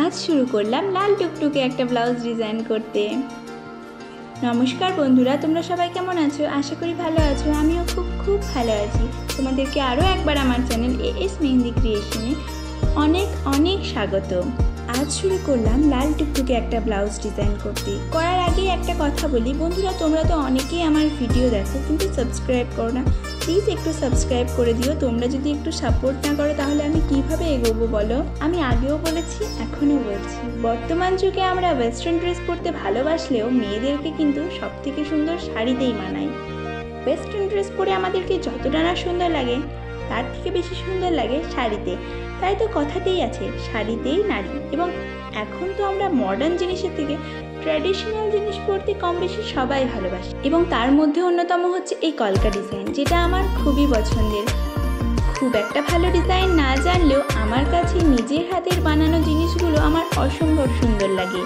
आज शुरू करलाम लाल टुकटुके एक ब्लाउज डिजाइन करते। नमस्कार बंधुरा, तोमरा सबाई केमन आछो? आशा करी भालो आछो। आमिও खूब खूब भालो आछि। तोमादेरके आरो एकबार आमार चैनल एएस मेहेंदी क्रिएशने अनेक अनेक स्वागत। आज शुरू करलाम लाल टुकटुके एक ब्लाउज डिजाइन करते। करार आगे एक कथा बोली बंधुरा, तोमरा तो अनेकेई आमार भिडियो देखो किन्तु सबस्क्राइब करो ना। प्लिज एकटू सबस्क्राइब करे दिओ। तोमरा जोदि एकटू सापोर्ट ना करो ताहले आमी किभाबे एगोबो बोलो। आमी आगेओ बोलेछि एखोनो बोलछि, बर्तमान जुगे आमरा वेस्टार्न ड्रेस पड़ते भालोबासलेও मेয়েদেরকে কিন্তু সবথেকে সুন্দর শাড়িতেই মানায়। वेस्टार्न ड्रेस পরে আমাদেরকে যতটা না সুন্দর লাগে তার থেকে বেশি সুন্দর লাগে শাড়িতে। তাই তো কথাতেই আছে শাড়িতেই নারী। এবং এখন তো আমরা মডার্ন জিনিসের থেকে ট্র্যাডিশনাল জিনিস পরতে কম বেশি সবাই ভালোবাসি। এবং তার মধ্যে অন্যতম হচ্ছে এই কলকা ডিজাইন, যেটা আমার খুবই পছন্দের। খুব একটা ভালো ডিজাইন না জানলেও আমার কাছে নিজের হাতের বানানো জিনিসগুলো আমার অসম্ভব সুন্দর লাগে।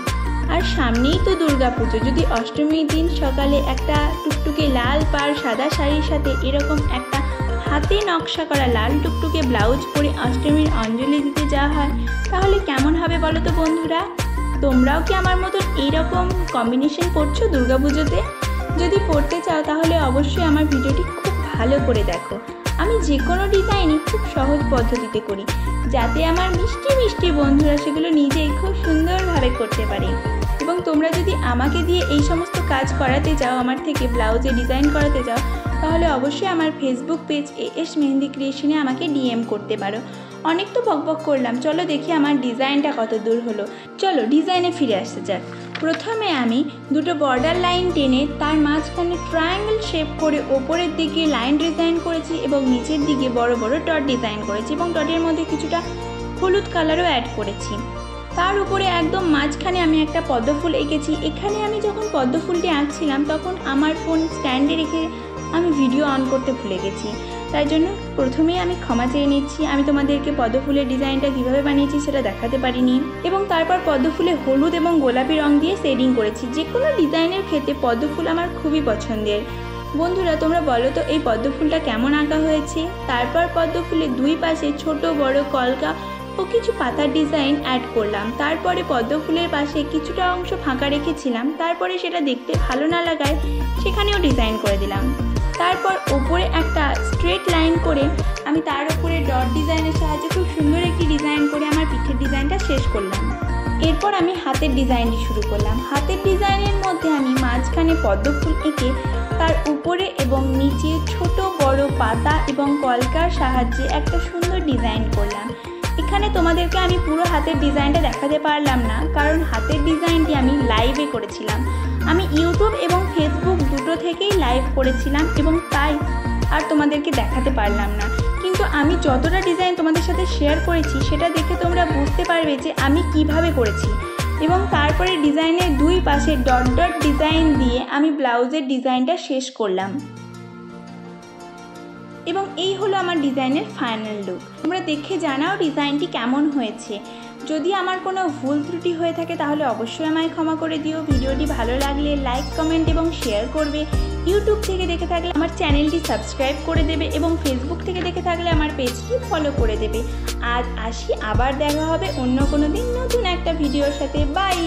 আর সামনেই তো দুর্গাপুজো, যদি অষ্টমীর দিন সকালে একটা টুকটুকে লাল পাড় সাদা শাড়ির সাথে এরকম একটা হাতে নকশা করা লাল টুকটুকে ব্লাউজ পরে অষ্টমীর অঞ্জলি দিতে যাওয়া হয়, তাহলে কেমন হবে বলো তো বন্ধুরা? তোমরাও কি আমার মতন এইরকম কম্বিনেশন পরছো দুর্গাপুজোতে? যদি পরতে চাও তাহলে অবশ্যই আমার ভিডিওটি খুব ভালো করে দেখো। আমি যে কোনো ডিজাইনই খুব সহজ পদ্ধতিতে করি, যাতে আমার মিষ্টি মিষ্টি বন্ধুরা সেগুলো নিজেই খুব সুন্দরভাবে করতে পারে। এবং তোমরা যদি আমাকে দিয়ে এই সমস্ত কাজ করাতে চাও, আমার থেকে ব্লাউজে ডিজাইন করাতে চাও, তাহলে অবশ্যই আমার ফেসবুক পেজ এএস মেহেন্দি ক্রিয়েশনে আমাকে ডিএম করতে পারো। অনেক তো বকবক করলাম, চলো দেখি আমার ডিজাইনটা কত দূর হলো। চলো ডিজাইনে ফিরে আসতে যাক। প্রথমে আমি দুটো বর্ডার লাইন টেনে তার মাঝখানে ট্রায়াঙ্গেল শেপ করে ওপরের দিকে লাইন ডিজাইন করেছি এবং নিচের দিকে বড় বড় ডট ডিজাইন করেছি এবং ডটের মধ্যে কিছুটা হলুদ কালারও অ্যাড করেছি। তার উপরে একদম মাঝখানে আমি একটা পদ্মফুল এঁকেছি। এখানে আমি যখন পদ্মফুলটি আঁকছিলাম তখন আমার ফোন স্ট্যান্ডে রেখে আমি ভিডিও অন করতে ভুলে গেছি, তাই জন্য প্রথমেই আমি ক্ষমা চেয়ে নিচ্ছি। আমি তোমাদেরকে পদ্মফুলের ডিজাইনটা কীভাবে বানিয়েছি সেটা দেখাতে পারিনি। এবং তারপর পদ্মফুলে হলুদ এবং গোলাপি রং দিয়ে শেডিং করেছি। যে কোনো ডিজাইনের ক্ষেত্রে পদ্মফুল আমার খুবই পছন্দের। বন্ধুরা তোমরা বলো তো এই পদ্মফুলটা কেমন আঁকা হয়েছে? তারপর পদ্মফুলের দুই পাশে ছোট বড় কলকা ও কিছু পাতার ডিজাইন অ্যাড করলাম। তারপরে পদ্মফুলের পাশে কিছুটা অংশ ফাঁকা রেখেছিলাম, তারপরে সেটা দেখতে ভালো না লাগায় সেখানেও ডিজাইন করে দিলাম। তারপর ওপরে একটা স্ট্রেট লাইন করে আমি তার উপরে ডট ডিজাইনের সাহায্যে খুব সুন্দর একটি ডিজাইন করে আমার পিঠের ডিজাইনটা শেষ করলাম। এরপর আমি হাতের ডিজাইনটি শুরু করলাম। হাতের ডিজাইনের মধ্যে আমি মাঝখানে পদ্মফুল এঁকে তার উপরে এবং নিচে ছোট বড় পাতা এবং কলকার সাহায্যে একটা সুন্দর ডিজাইন করলাম। এখানে তোমাদেরকে আমি পুরো হাতের ডিজাইনটা দেখাতে পারলাম না, কারণ হাতের ডিজাইনটি আমি লাইভে করেছিলাম। আমি ইউটিউব এবং ফেসবুক দুটো থেকেই লাইভ করেছিলাম এবং তাই আর তোমাদেরকে দেখাতে পারলাম না। কিন্তু আমি যতটা ডিজাইন তোমাদের সাথে শেয়ার করেছি সেটা দেখে তোমরা বুঝতে পারবে যে আমি কিভাবে করেছি। এবং তারপরে ডিজাইনের দুই পাশে ডট ডট ডিজাইন দিয়ে আমি ব্লাউজের ডিজাইনটা শেষ করলাম। এবং এই হলো আমার ডিজাইনের ফাইনাল লুক। তোমরা দেখে জানাও ডিজাইনটি কেমন হয়েছে। যদি আমার কোনো ভুল ত্রুটি হয়ে থাকে তাহলে অবশ্যই আমায় ক্ষমা করে দিও। ভিডিওটি ভালো লাগলে লাইক কমেন্ট এবং শেয়ার করবে। ইউটিউব থেকে দেখে থাকলে আমার চ্যানেলটি সাবস্ক্রাইব করে দেবে এবং ফেসবুক থেকে দেখে থাকলে আমার পেজটি ফলো করে দেবে। আজ আসি, আবার দেখা হবে অন্য কোনো দিন নতুন একটা ভিডিওর সাথে। বাই।